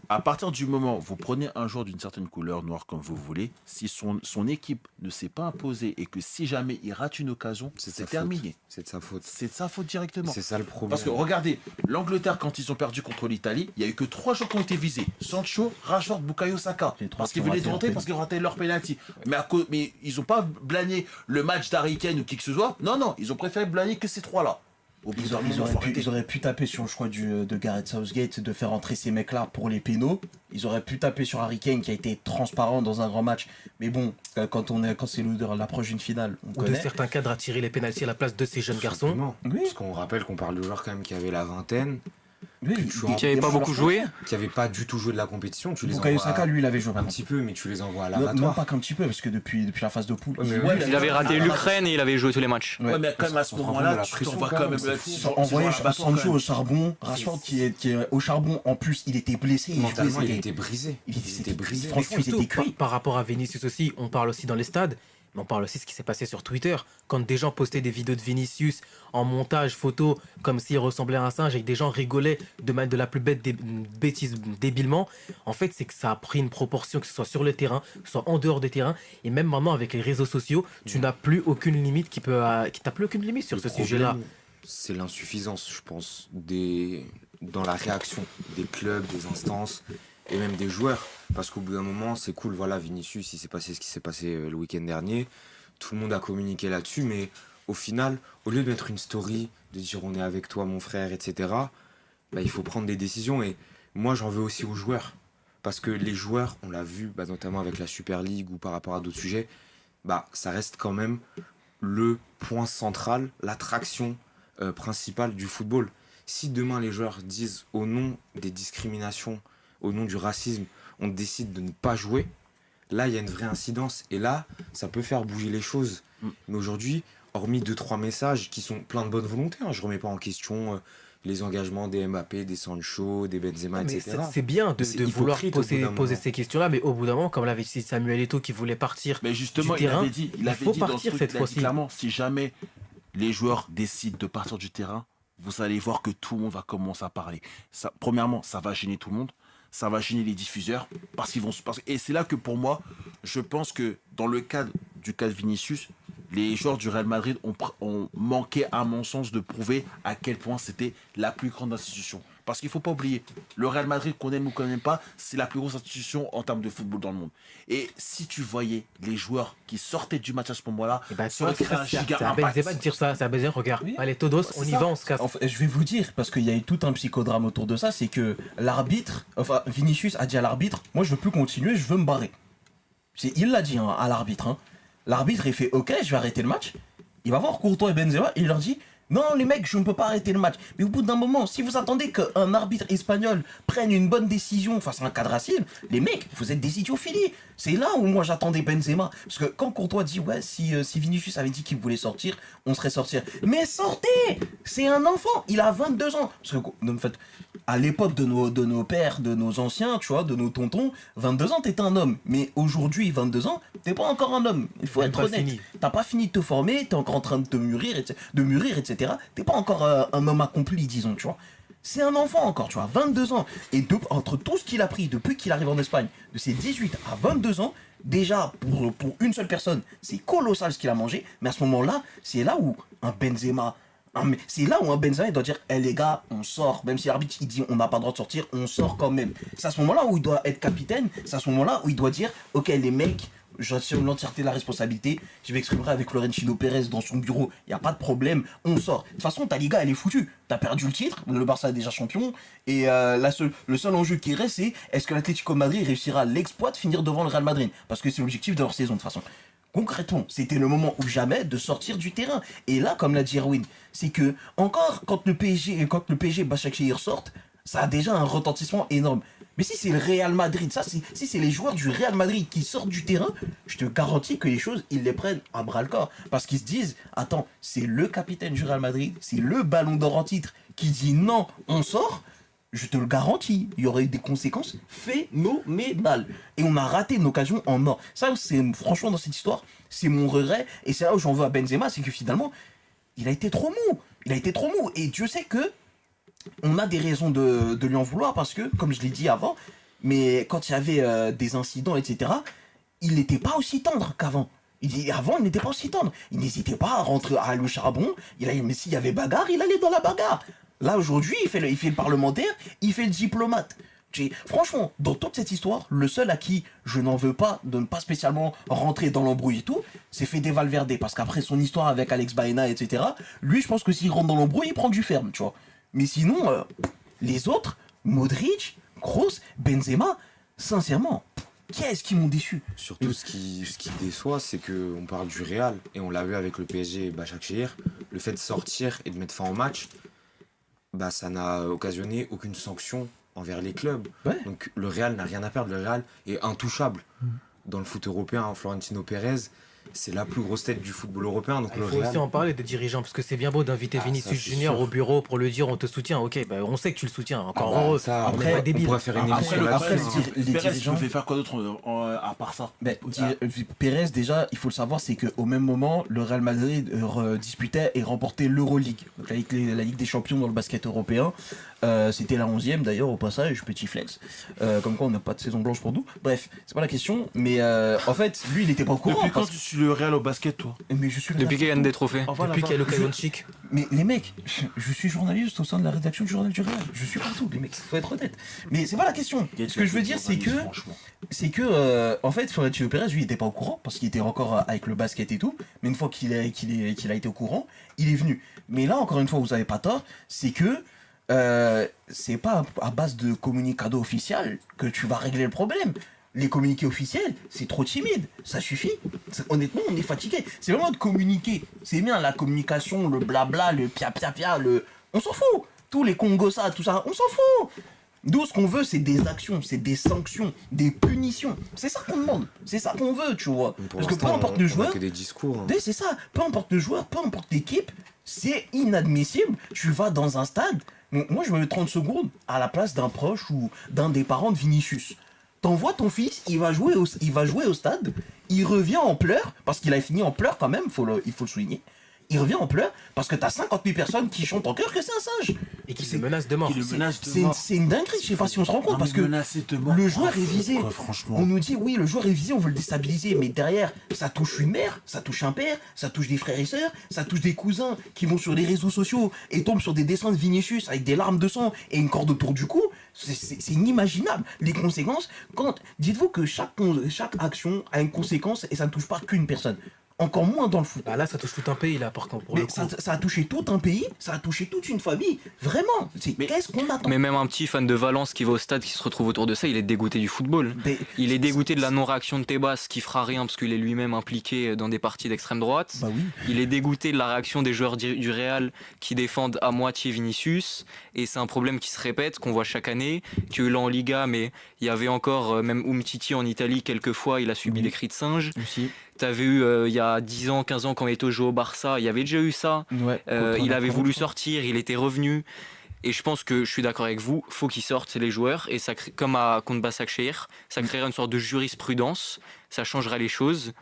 À partir du moment où vous prenez un joueur d'une certaine couleur, noir comme vous voulez, si son équipe ne s'est pas imposée et que si jamais il rate une occasion, c'est terminé. C'est de sa faute. C'est de sa faute directement. C'est ça le problème. Parce que regardez, l'Angleterre, quand ils ont perdu contre l'Italie, il n'y a eu que 3 joueurs qui ont été visés. Sancho, Rashford, Bukayo Saka. Parce qu'ils venaient de rentrer, parce qu'ils rataient leur penalty. Mais ils n'ont pas blâmé le match d'Harry Kane ou qui que ce soit. Non, ils ont préféré blâmer que ces 3-là. Ils auraient pu taper sur le choix de Gareth Southgate de faire entrer ces mecs-là pour les pénaux. Ils auraient pu taper sur Harry Kane qui a été transparent dans un grand match. Mais bon, quand c'est l'approche d'une finale, on connaît. De certains cadres à tirer les pénaltys à la place de ces jeunes garçons. Oui. Parce qu'on rappelle qu'on parle de joueurs quand même qui avaient la vingtaine. Qui n'avaient pas beaucoup joué. Qui n'avaient pas du tout joué de la compétition. Bukayo Saka, lui, il avait joué un petit peu, mais tu les envoies à l'abattoir. Non, pas qu'un petit peu, parce que depuis la phase de poule. Il avait raté l'Ukraine et il avait joué tous les matchs. Ouais, mais quand même à ce moment-là, tu t'envoies quand même. Envoyer Sancho au charbon, Rashford qui est au charbon, en plus, il était blessé. Mentalement, il était brisé. Franchement, il était cuit. Par rapport à Vinicius aussi, on parle aussi dans les stades. Mais on parle aussi de ce qui s'est passé sur Twitter, quand des gens postaient des vidéos de Vinicius en montage photo, comme s'il ressemblait à un singe, et que des gens rigolaient de la plus bête des bêtises débilement. En fait, c'est que ça a pris une proportion, que ce soit sur le terrain, que ce soit en dehors des terrains, et même maintenant avec les réseaux sociaux, tu n'as plus aucune limite t'as plus aucune limite sur ce sujet-là. C'est l'insuffisance, je pense, dans la réaction des clubs, des instances et même des joueurs. Parce qu'au bout d'un moment, c'est cool, voilà, Vinicius, il s'est passé ce qui s'est passé le week-end dernier. Tout le monde a communiqué là-dessus, mais au final, au lieu de mettre une story, de dire on est avec toi, mon frère, etc., il faut prendre des décisions. Et moi, j'en veux aussi aux joueurs. Parce que les joueurs, on l'a vu, notamment avec la Super League ou par rapport à d'autres sujets, ça reste quand même le point central, l'attraction principale du football. Si demain les joueurs disent au nom des discriminations, au nom du racisme, on décide de ne pas jouer, là il y a une vraie incidence et là ça peut faire bouger les choses. Mais aujourd'hui, hormis 2-3 messages qui sont pleins de bonne volonté, je remets pas en question les engagements des Mbappé, des Sancho, des Benzema, etc. C'est bien de vouloir poser ces questions-là, mais au bout d'un moment, comme l'avait dit Samuel Eto'o qui voulait partir mais justement, du terrain, il avait dit partir cette fois-ci. Clairement, si jamais les joueurs décident de partir du terrain, vous allez voir que tout le monde va commencer à parler. Premièrement, ça va gêner tout le monde. Ça va gêner les diffuseurs et c'est là que pour moi, je pense que dans le cadre du cas de Vinicius, les joueurs du Real Madrid ont manqué, à mon sens, de prouver à quel point c'était la plus grande institution. Parce qu'il ne faut pas oublier, le Real Madrid, qu'on aime ou qu'on n'aime pas, c'est la plus grosse institution en termes de football dans le monde. Et si tu voyais les joueurs qui sortaient du match à ce moment-là, ça aurait créé un giga impact. C'est pas de dire ça, c'est à Benzema, regarde. Oui. Allez, Todos, on y va, on se casse. Je vais vous dire, parce qu'il y a eu tout un psychodrame autour de ça, c'est que Vinicius a dit à l'arbitre, moi je veux plus continuer, je veux me barrer. Il l'a dit à l'arbitre. L'arbitre, il fait ok, je vais arrêter le match. Il va voir Courtois et Benzema et il leur dit non les mecs, je ne peux pas arrêter le match. Mais au bout d'un moment, si vous attendez qu'un arbitre espagnol prenne une bonne décision face à un cas de racisme, les mecs, vous êtes des idiots finis. C'est là où moi j'attendais Benzema. Parce que quand Courtois dit ouais, si Vinicius avait dit qu'il voulait sortir, on serait sortir. Mais sortez! C'est un enfant, il a 22 ans. Parce que en fait, à l'époque de nos pères, de nos anciens, tu vois, de nos tontons, 22 ans t'étais un homme. Mais aujourd'hui, 22 ans, t'es pas encore un homme. Il faut être honnête. T'as pas fini de te former, t'es encore en train de te mûrir, etc. T'es pas encore un homme accompli, disons, tu vois. C'est un enfant encore, tu vois, 22 ans. Et entre tout ce qu'il a pris depuis qu'il arrive en Espagne, de ses 18 à 22 ans, déjà, pour une seule personne, c'est colossal ce qu'il a mangé. Mais à ce moment-là, c'est là où un Benzema... C'est là où un Benzema il doit dire les gars, on sort. Même si l'arbitre il dit on n'a pas le droit de sortir, on sort quand même. C'est à ce moment-là où il doit être capitaine. C'est à ce moment-là où il doit dire ok, les mecs, j'assume l'entièreté de la responsabilité. Je vais exprimer avec Florentino Pérez dans son bureau. Il n'y a pas de problème, on sort. De toute façon, ta Liga, elle est foutue. T'as perdu le titre, le Barça est déjà champion. Et le seul enjeu qui reste, c'est est-ce que l'Atlético de Madrid réussira l'exploit de finir devant le Real Madrid? Parce que c'est l'objectif de leur saison de toute façon. Concrètement, c'était le moment ou jamais de sortir du terrain. Et là, comme l'a dit Erwin, c'est que encore quand le PSG Başakşehir sortent, ça a déjà un retentissement énorme. Mais si c'est le Real Madrid, si c'est les joueurs du Real Madrid qui sortent du terrain, je te garantis que les choses, ils les prennent à bras-le-corps. Parce qu'ils se disent, attends, c'est le capitaine du Real Madrid, c'est le ballon d'or en titre qui dit non, on sort. je te le garantis, il y aurait eu des conséquences phénoménales. Et on a raté une occasion en or. Ça, c'est franchement dans cette histoire, c'est mon regret. Et c'est là où j'en veux à Benzema, c'est que finalement, il a été trop mou. Il a été trop mou. Et Dieu sait que on a des raisons de lui en vouloir parce que, comme je l'ai dit avant, mais quand il y avait des incidents, etc., il n'était pas aussi tendre qu'avant. Avant, il n'était pas aussi tendre. Il n'hésitait pas à rentrer à aller au charbon. Mais s'il y avait bagarre, il allait dans la bagarre. Là, aujourd'hui, il fait le parlementaire, il fait le diplomate. Franchement, dans toute cette histoire, le seul à qui je n'en veux pas de ne pas spécialement rentrer dans l'embrouille et tout, c'est Fede Valverde. Parce qu'après son histoire avec Alex Baena, etc., lui, je pense que s'il rentre dans l'embrouille, il prend du ferme, tu vois. Mais sinon, les autres, Modric, Kroos, Benzema, sincèrement, qu'est-ce qu'ils m'ont déçu. Surtout, ce qui déçoit, c'est qu'on parle du Real, et on l'a vu avec le PSG et Başakşehir, le fait de sortir et de mettre fin au match, bah, ça n'a occasionné aucune sanction envers les clubs. Ouais. Donc le Real n'a rien à perdre, le Real est intouchable. Dans le foot européen, Florentino Pérez, c'est la plus grosse tête du football européen. Donc Il le faut Real, aussi en parler des dirigeants, parce que c'est bien beau d'inviter Ah, Vinicius ça, c'est Junior sûr. au bureau pour le dire on te soutient. Ok, bah, on sait que tu le soutiens, encore bah, heureux. ça, On est après, pas débile. on pourrait faire une Après, émission après, là-dessus. les Pérez, dirigeants- il fait faire quoi d'autre à part ça? Ben, Pérez, déjà, il faut le savoir, c'est qu'au même moment, le Real Madrid disputait et remportait l'Euroleague, donc la Ligue des Champions dans le basket européen. C'était la 11e d'ailleurs, au passage, petit flex. Comme quoi, on n'a pas de saison blanche pour nous. Bref, c'est pas la question, mais en fait, lui, il n'était pas au courant. Depuis quand parce- tu suis le Real au basket, toi? Mais je suis le Depuis Real qu'il gagne surtout. des trophées. Depuis qu'il y a l'occasion chic. Mais les mecs, je suis journaliste au sein de la rédaction du Journal du Real. Je suis partout, les mecs, faut être honnête. Mais c'est pas la question. Ce que je veux dire, c'est que, en fait, Florentino Pérez, lui, il était pas au courant parce qu'il était encore avec le basket et tout. Mais une fois qu'il a été au courant, il est venu. Mais là, encore une fois, vous avez pas tort, c'est que c'est pas à base de communicado officiel que tu vas régler le problème. Les communiqués officiels, c'est trop timide, ça suffit. Honnêtement, on est fatigué. C'est vraiment de communiquer. C'est bien la communication, le blabla, le pia, on s'en fout. Tous les Congosa, tout ça, on s'en fout. Nous, ce qu'on veut, c'est des actions, c'est des sanctions, des punitions. C'est ça qu'on demande. C'est ça qu'on veut, tu vois. Pour Parce que peu l'instant, importe on le a joueur, que des discours. hein. c'est ça. Peu importe le joueur, peu importe l'équipe, c'est inadmissible. Tu vas dans un stade. Moi, je me mets 30 secondes à la place d'un proche ou d'un des parents de Vinicius. T'envoies ton fils, il va jouer au stade, il revient en pleurs, parce qu'il a fini en pleurs quand même, il faut le souligner. Il revient en pleurs parce que t'as 50 000 personnes qui chantent en chœur que c'est un singe. Et qui se menace de mort. Qui le menace de mort. C'est une dinguerie, je sais pas si on se rend compte, Non, parce mais que menacé de mort. le joueur est visé. Quoi, franchement. On nous dit oui, le joueur est visé, on veut le déstabiliser, mais derrière, ça touche une mère, ça touche un père, ça touche des frères et sœurs, ça touche des cousins qui vont sur les réseaux sociaux et tombent sur des dessins de Vinicius avec des larmes de sang et une corde autour du cou. C'est inimaginable. Les conséquences, dites-vous que chaque action a une conséquence et ça ne touche pas qu'une personne. Encore moins dans le foot. Bah là, ça touche tout un pays, là, pour Mais le coup. ça a touché tout un pays, ça a touché toute une famille. Vraiment. Qu'est-ce qu'on attend? Mais même un petit fan de Valence qui va au stade, qui se retrouve autour de ça, il est dégoûté du football. Mais- Il est dégoûté de la non-réaction de Tebas qui fera rien parce qu'il est lui-même impliqué dans des parties d'extrême droite. Bah oui. Il est dégoûté de la réaction des joueurs du Real qui défendent à moitié Vinicius. Et c'est un problème qui se répète, qu'on voit chaque année, qu'il y a eu là en Liga, mais il y avait encore, même Umtiti en Italie, quelquefois, il a subi des cris de singe. Aussi. T'avais eu, il y a 10 ans, 15 ans, quand il était au jeu au Barça, il y avait déjà eu ça. Ouais. Il avait voulu sortir, il était revenu. Et je pense que je suis d'accord avec vous, faut qu'ils sortent les joueurs. Et ça crée, comme contre Başakşehir, ça créerait une sorte de jurisprudence. Ça changerait les choses.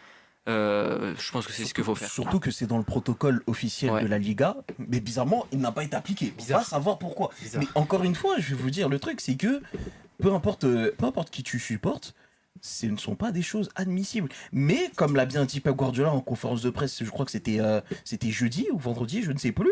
Je pense que c'est ce qu'il faut faire. Surtout que c'est dans le protocole officiel Ouais. de la Liga, mais bizarrement, il n'a pas été appliqué. On Bizarre. va savoir pourquoi. Bizarre. Mais encore une fois, je vais vous dire, le truc, c'est que peu importe qui tu supportes, ce ne sont pas des choses admissibles. Mais comme l'a bien dit Pep Guardiola en conférence de presse, je crois que c'était jeudi ou vendredi, je ne sais plus.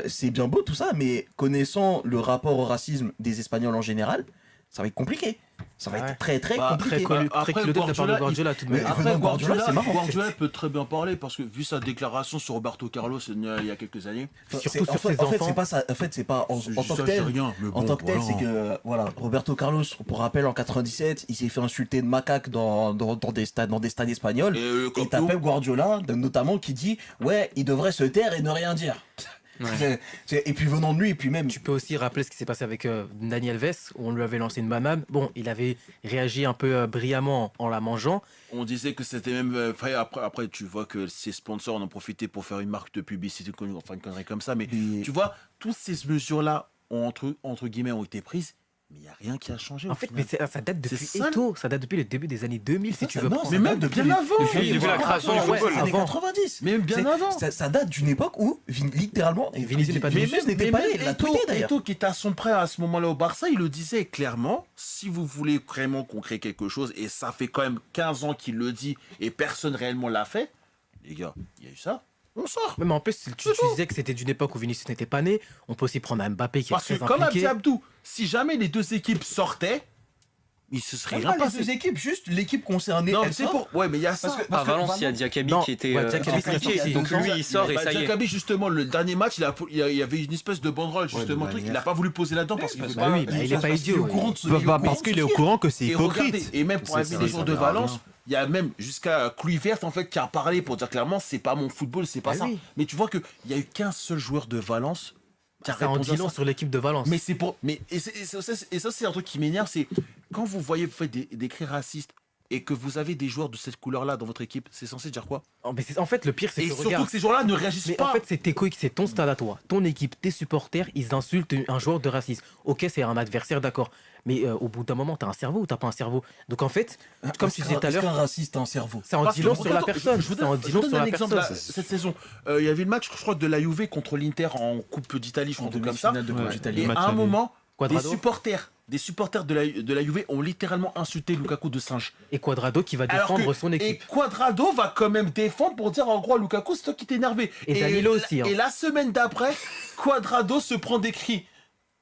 C'est bien beau tout ça, mais connaissant le rapport au racisme des Espagnols en général, ça va être compliqué. Ça va Ouais. être très très Bah, compliqué. Très Après, culotté de la part de Guardiola, tout de même. Mais- Après, venant de Guardiola, c'est marrant. Guardiola peut très bien parler parce que vu sa déclaration sur Roberto Carlos il y a quelques années, Surtout C'est- sur en fait, ses en fait, enfants. c'est pas ça. En fait, c'est pas en tant que ça, tel. c'est rien, mais En bon, tant que tel, voilà. c'est que voilà, Roberto Carlos, pour rappel, en 97, il s'est fait insulter de macaque dans des stades espagnols. Et Et t'as Pep Guardiola, notamment, qui dit ouais, il devrait se taire et ne rien dire. Ouais. Et puis venant de lui, et puis même. Tu peux aussi rappeler ce qui s'est passé avec Dani Alves, où on lui avait lancé une banane. Bon, il avait réagi un peu brillamment en la mangeant. on disait que c'était même. Après, tu vois que ses sponsors en ont profité pour faire une marque de publicité, enfin une connerie comme ça. Mais Et- tu vois, toutes ces mesures-là entre guillemets, ont été prises, mais il n'y a rien qui a changé. En fait, mais ça date depuis C'est ça, Eto'o, ça date depuis le début des années 2000, si tu veux non, prendre. mais même bien avant. Depuis la création du football. Les années Avant. 90. Mais même bien avant. Ça date d'une époque où, littéralement, Vinicius n'est pas né. Vinicius n'était pas né. Il l'a tweeté d'ailleurs. Eto'o, qui était à son prêt à ce moment-là au Barça, il le disait clairement, si vous voulez vraiment qu'on crée quelque chose, et ça fait quand même 15 ans qu'il le dit, et personne réellement l'a fait, les gars, il y a eu ça, on sort. Même en plus, tu disais que c'était d'une époque où Vinicius n'était pas né. On peut aussi prendre un Mbappé qui est Parce que très comme a impliqué. dit Abdou, si jamais les deux équipes sortaient, il se serait Même rien pas les passé. deux équipes, juste l'équipe concernée. Non, elle mais c'est sort. pour. Ouais, mais il y a ça. À Valence, il y a Diakabi Non, qui était ouais, Diakabi, impliqué. c'est Donc sorti. lui, il sort et ça y est. Diakabi, justement, le dernier match, il y avait une espèce de banderole, justement, de truc. Il manière. n'a pas voulu poser là-dedans parce qu'il veut Bah pas. oui, bah, il est pas idiot. Parce qu'il est au courant que c'est Et regardez, hypocrite. et même pour un C'est ça, ministre ça de sert à Valence, rien. il y a même jusqu'à Kluivert en fait qui a parlé pour dire clairement c'est pas mon football, c'est pas Bah ça. oui. Mais tu vois que il y a eu qu'un seul joueur de Valence qui a Ça en répondu dit à long ça. sur l'équipe de Valence. Mais c'est pour mais et ça c'est un truc qui m'énerve, c'est quand vous voyez vous faites des cris racistes et que vous avez des joueurs de cette couleur-là dans votre équipe, c'est censé dire quoi? Oh, mais en fait, le pire, c'est Et que surtout regarde. que ces joueurs-là ne réagissent Mais pas. en fait, c'est tes coéquipiers, c'est ton stade à toi, ton équipe, tes supporters, ils insultent un joueur de racisme. Ok, c'est un adversaire, d'accord. Mais au bout d'un moment, t'as un cerveau ou t'as pas un cerveau? Donc en fait, comme tu disais tout à Est-ce qu'un l'heure, raciste a un cerveau? ça en Parce dit que long sur la regarde, personne. je vous Ça en donne, dit je long vous sur donne la un exemple personne. là, cette saison. Il y avait le match, je crois, de la Juve contre l'Inter en Coupe d'Italie, je crois, un truc comme ça. Demi-finale de Coupe Ouais. d'Italie. Et match à un aller. moment, Quadrado. des supporters de la Juve ont littéralement insulté Lukaku de singe. Et Quadrado qui va Alors défendre que- son Et équipe. Quadrado va quand même défendre pour dire en gros à Lukaku, c'est toi qui t'es énervé. Et Danilo aussi, hein. Et la semaine d'après, Quadrado se prend des cris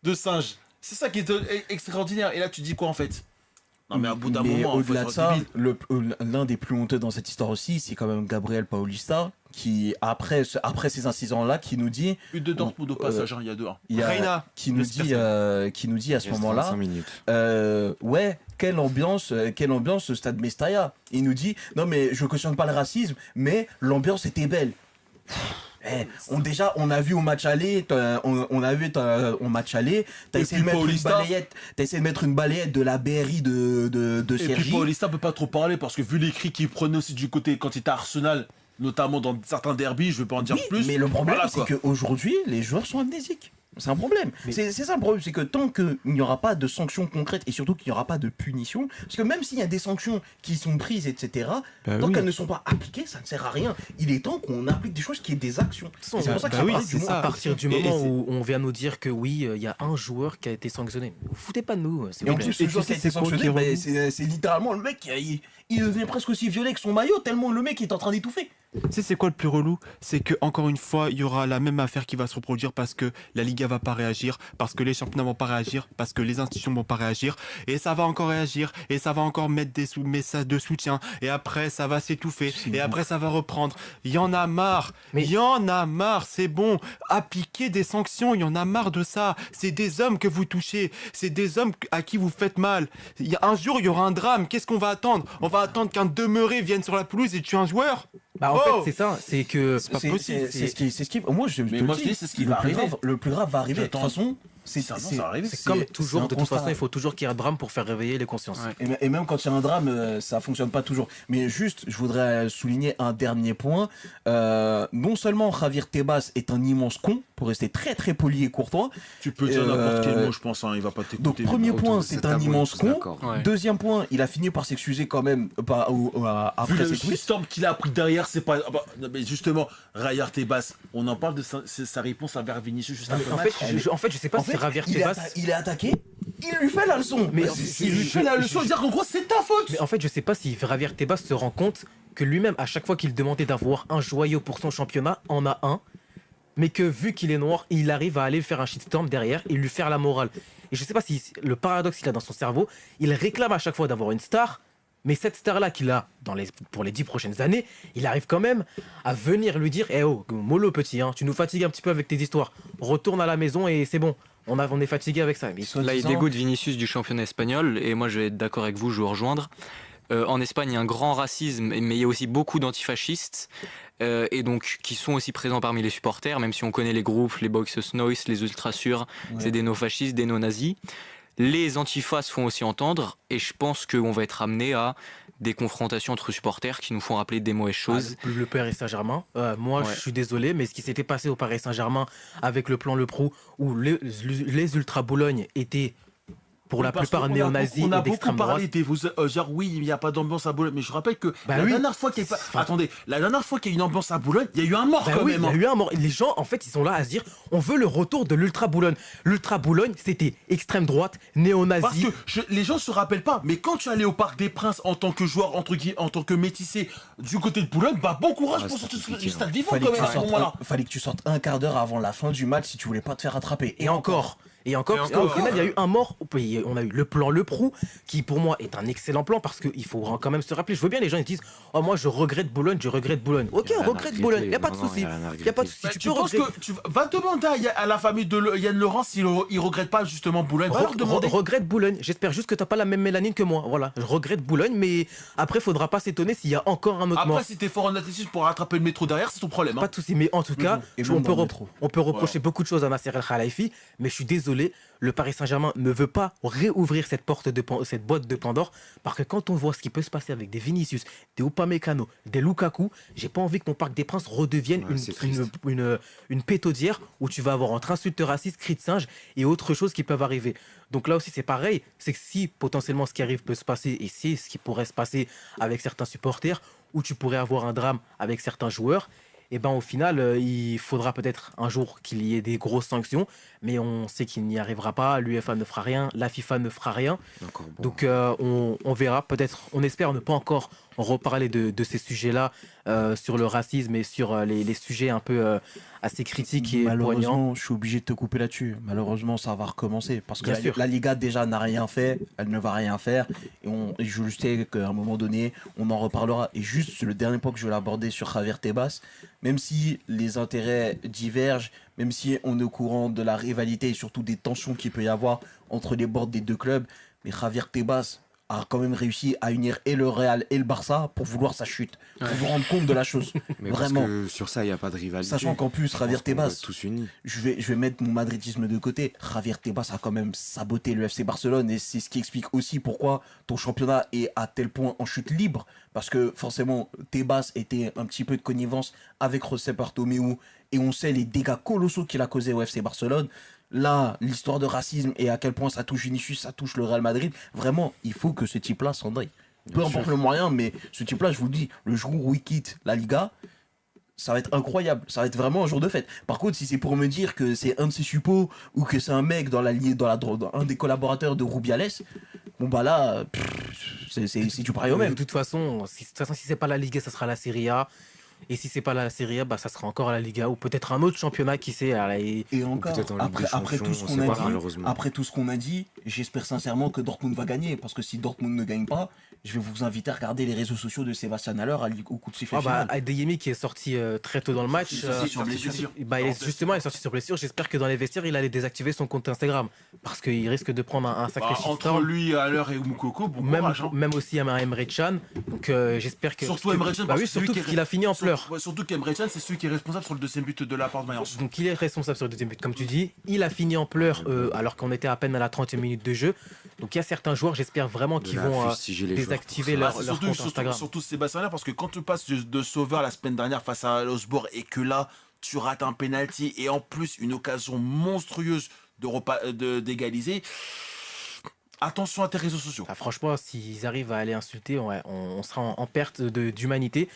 de singe. C'est ça qui est extraordinaire. Et là, tu dis quoi en fait? Non, mais à bout d'un Mais moment, faut au-delà être de ça, débile. l'un des plus honteux dans cette histoire aussi, c'est quand même Gabriel Paulista, qui, après ces incidents-là, qui nous dit, But de Dortmund au passage, hein, il y a 2-1. il y a- Reina, qui nous le dit à ce Il reste moment-là, 25 minutes. ouais, quelle ambiance au stade Mestalla. Il nous dit, non mais je cautionne pas le racisme, mais l'ambiance était belle. On a vu au match aller, au match aller, t'as Et essayé de puis mettre une Paulista. balayette, de la BRI de Et puis Sergi. Paulista peut pas trop parler parce que vu les cris qu'il prenait aussi du côté quand il était à Arsenal, notamment dans certains derbys, je vais pas en dire Oui, plus. mais le problème, Voilà, c'est quoi. qu'aujourd'hui, les joueurs sont amnésiques. C'est un problème. Mais- C'est ça le problème, c'est que tant qu'il n'y aura pas de sanctions concrètes et surtout qu'il n'y aura pas de punitions, parce que même s'il y a des sanctions qui sont prises, etc., Bah tant oui. qu'elles ne sont pas appliquées, ça ne sert à rien. Il est temps qu'on applique des choses qui aient des actions. façon, Et c'est pour ça que bah je oui, parle c'est du mot ça. À partir du Et- moment et c'est- où on vient nous dire que oui, il y a un joueur qui a été sanctionné. Vous foutez pas de nous, s'il Et vous en plaît. plus, ce Et joueur tu qui a sais, été c'est quoi sanctionné, qui est c'est littéralement le mec, il devient presque aussi violet que son maillot, tellement le mec est en train d'étouffer. Tu sais, c'est quoi le plus relou? C'est que encore une fois, il y aura la même affaire qui va se reproduire parce que la Liga va pas réagir, parce que les championnats vont pas réagir, parce que les institutions vont pas réagir, et ça va encore réagir, et ça va encore mettre des messages de soutien, et après ça va s'étouffer, et après ça va reprendre. Il y en a marre, Mais- il y en a marre, c'est bon. Appliquez des sanctions, il y en a marre de ça. C'est des hommes que vous touchez, c'est des hommes à qui vous faites mal. Un jour, il y aura un drame, qu'est-ce qu'on va attendre? On va attendre qu'un demeuré vienne sur la pelouse et tue un joueur? Bah, en Oh fait, c'est ça. C'est que. pas possible. C'est ce qui. Moi, je te Mais le moi, je dis, dis, c'est ce qui le va plus arriver. grave, le plus grave va arriver. De toute J'attends. façon, Ça va arriver. C'est comme toujours, un de toute constat. façon, il faut toujours qu'il y ait un drame pour faire réveiller les consciences. Ouais. Et même quand il y a un drame, ça fonctionne pas toujours. Mais juste, je voudrais souligner un dernier point. Non seulement Javier Tebas est un immense con, pour rester très très poli et courtois. Tu peux dire n'importe quel Euh, mot, je pense, hein, il va pas t'écouter. Donc mais premier bon. point, Autour de c'est cette un table, on est immense tous con. d'accord. Ouais. Deuxième point, il a fini par s'excuser quand même Vu après le ses tweets. shitstorm qu'il a pris derrière, c'est pas. Ah bah, non, mais justement, Rayard Tebas, on en parle de sa réponse à Vinicius juste après En le fait, match. je sais pas En si fait, Javier il est Tebas. il est attaqué, il lui fait la leçon. Mais Il lui fait la leçon, dire qu'en gros, c'est ta faute. Mais en fait, je sais pas si Javier Tebas se rend compte que lui-même, à chaque fois qu'il demandait d'avoir un joyau pour son championnat, en a un. Mais que vu qu'il est noir, il arrive à aller faire un shitstorm derrière et lui faire la morale. Et je sais pas si le paradoxe qu'il a dans son cerveau, il réclame à chaque fois d'avoir une star, mais cette star-là qu'il a pour les 10 prochaines années, il arrive quand même à venir lui dire Eh oh, mollo petit, hein, tu nous fatigues un petit peu avec tes histoires. Retourne à la maison et c'est bon. On est fatigué avec ça. Mais Là, il dégoûte Vinicius du championnat espagnol, et moi, je vais être d'accord avec vous, je vais vous rejoindre. En Espagne, il y a un grand racisme, mais il y a aussi beaucoup d'antifascistes, et donc qui sont aussi présents parmi les supporters, même si on connaît les groupes, les Boxers Noise, les Ultra Sûrs, c'est des no-fascistes, des no-nazis. Les antifas se font aussi entendre, et je pense qu'on va être amené à des confrontations entre supporters qui nous font rappeler des mauvaises choses. Le Paris Saint-Germain, moi Ouais. je suis désolé, mais ce qui s'était passé au Paris Saint-Germain avec le plan Le Prou, où les Ultra Bologne étaient pour la Parce plupart qu'on a néo-nazis beaucoup- On a et beaucoup d'extrême droite. parlé genre oui, il n'y a pas d'ambiance à Boulogne, mais je rappelle que Bah la oui. dernière fois qu'il y a pas... Enfin- Attendez, la dernière fois qu'il y a eu une ambiance à Boulogne, il y a eu un mort Bah quand oui, même. il y a Hein. eu un mort. Les gens, en fait, ils sont là à se dire on veut le retour de l'Ultra Boulogne. L'Ultra Boulogne, c'était extrême droite, Parce néo-nazi. que les gens se rappellent pas, mais quand tu allais au Parc des Princes en tant que joueur, en tant que métissé du côté de Boulogne, bah bon courage Ah, pour c'est sortir compliqué, du stade hein. vivant Fallait quand que, même tu à ce sortes moment-là. fallait que tu sortes un quart d'heure avant la fin du match si tu voulais pas te faire attraper. Et encore. Et encore, Et parce encore. qu'au final, il y a eu un mort. On a eu le plan Le Prou, qui pour moi est un excellent plan, parce qu'il faut quand même se rappeler. Je veux bien les gens ils disent oh, moi je regrette Boulogne, je regrette Boulogne. Ok, Y a on rien à regrette regretter. Boulogne, il n'y a pas de Non, non, souci. y a rien à Il n'y a pas de regretter. souci. Bah, Tu tu peux penses regretter. que tu vas demander à la famille de Yann Laurent s'il regrette pas justement Boulogne. Va leur demander. Regrette Boulogne. J'espère juste que t'as pas la même mélanine que moi. Voilà, je regrette Boulogne, mais après, faudra pas s'étonner s'il y a encore un autre mort. Après, si t'es fort en athlétisme pour rattraper le métro derrière, c'est ton problème. Hein. Pas de souci, mais en tout cas, Et on même peut, dans le métro. on peut reprocher beaucoup de choses à Nasser El Khelaifi, mais je suis désolé, le Paris Saint-Germain ne veut pas réouvrir cette cette boîte de Pandore, parce que quand on voit ce qui peut se passer avec des Vinicius, des Upamecano, des Lukaku, j'ai pas envie que mon Parc des Princes redevienne Ouais, c'est triste. une pétaudière où tu vas avoir entre insultes racistes, cris de singe et autres choses qui peuvent arriver. Donc là aussi c'est pareil, c'est que si potentiellement ce qui arrive peut se passer, et c'est ce qui pourrait se passer avec certains supporters, où tu pourrais avoir un drame avec certains joueurs, et ben au final, il faudra peut-être un jour qu'il y ait des grosses sanctions, mais on sait qu'il n'y arrivera pas, l'UEFA ne fera rien, la FIFA ne fera rien, Encore bon. donc on verra, peut-être, on espère ne pas encore reparler de ces sujets-là, sur le racisme et sur les sujets un peu assez critiques et poignants. Malheureusement, je suis obligé de te couper là-dessus. Malheureusement, ça va recommencer. Parce que Bien sûr. la Liga déjà n'a rien fait, elle ne va rien faire. Et je sais qu'à un moment donné, on en reparlera. Et juste le dernier point que je vais aborder sur Javier Tebas, même si les intérêts divergent, même si on est au courant de la rivalité et surtout des tensions qu'il peut y avoir entre les bords des deux clubs, mais Javier Tebas a quand même réussi à unir et le Real et le Barça pour vouloir sa chute. Pour vous rendre compte de la chose. Mais Vraiment. parce que sur ça, il n'y a pas de rivalité. Sachant qu'en plus, Je pense Javier qu'on va Tebas, tous unis. je vais mettre mon madridisme de côté. Javier Tebas a quand même saboté le FC Barcelone et c'est ce qui explique aussi pourquoi ton championnat est à tel point en chute libre. Parce que forcément, Tebas était un petit peu de connivence avec José Bartomeu et on sait les dégâts colossaux qu'il a causés au FC Barcelone. Là, l'histoire de racisme et à quel point ça touche Vinicius, ça touche le Real Madrid. Vraiment, il faut que ce type-là s'en aille. Peu importe le moyen, mais ce type-là, je vous le dis, le jour où il quitte la Liga, ça va être incroyable. Ça va être vraiment un jour de fête. Par contre, si c'est pour me dire que c'est un de ses suppôts ou que c'est un mec dans un des collaborateurs de Rubiales, bon bah là, c'est du pareil au même. De toute façon, si c'est pas la Ligue, ça sera la Serie A. Et si c'est pas la Serie A, bah, ça sera encore la Liga ou peut-être un autre championnat, qui sait. Et encore, peut-être en Ligue des après tout ce Champions, qu'on on sait a pas, dit, malheureusement. après tout ce qu'on a dit, j'espère sincèrement que Dortmund va gagner. Parce que si Dortmund ne gagne pas, je vais vous inviter à regarder les réseaux sociaux de Sébastien Haller au coup de sifflet Ah bah, final. Adeyemi qui est sorti très tôt dans le match. Sur blessure. Bah, il est sorti sur blessure. J'espère que dans les vestiaires, il allait désactiver son compte Instagram. Parce qu'il risque de prendre un sacré Entre shitstorm. lui, Haller et Moukoko, bon Même, courage. Hein. même aussi à Emre Can. Donc j'espère que. Surtout Emre Can, Bah parce oui, que celui surtout qui est parce qu'il a fini en pleurs. Surtout qu'Emre Can, c'est celui qui est responsable sur le deuxième but de la part de Mayence. Donc il est responsable sur le deuxième but, comme tu dis. Il a fini en pleurs alors qu'on était à peine à la 30e minute de jeu. Donc il y a certains joueurs, j'espère vraiment qu'ils vont désactiver leur compte Instagram. Surtout Sébastien Haller, parce que quand tu passes de sauveur la semaine dernière face à Osborne et que là, tu rates un penalty et en plus une occasion monstrueuse d'égaliser. Attention à tes réseaux sociaux. Ah, franchement, s'ils arrivent à aller insulter, ouais, on sera en perte d'humanité.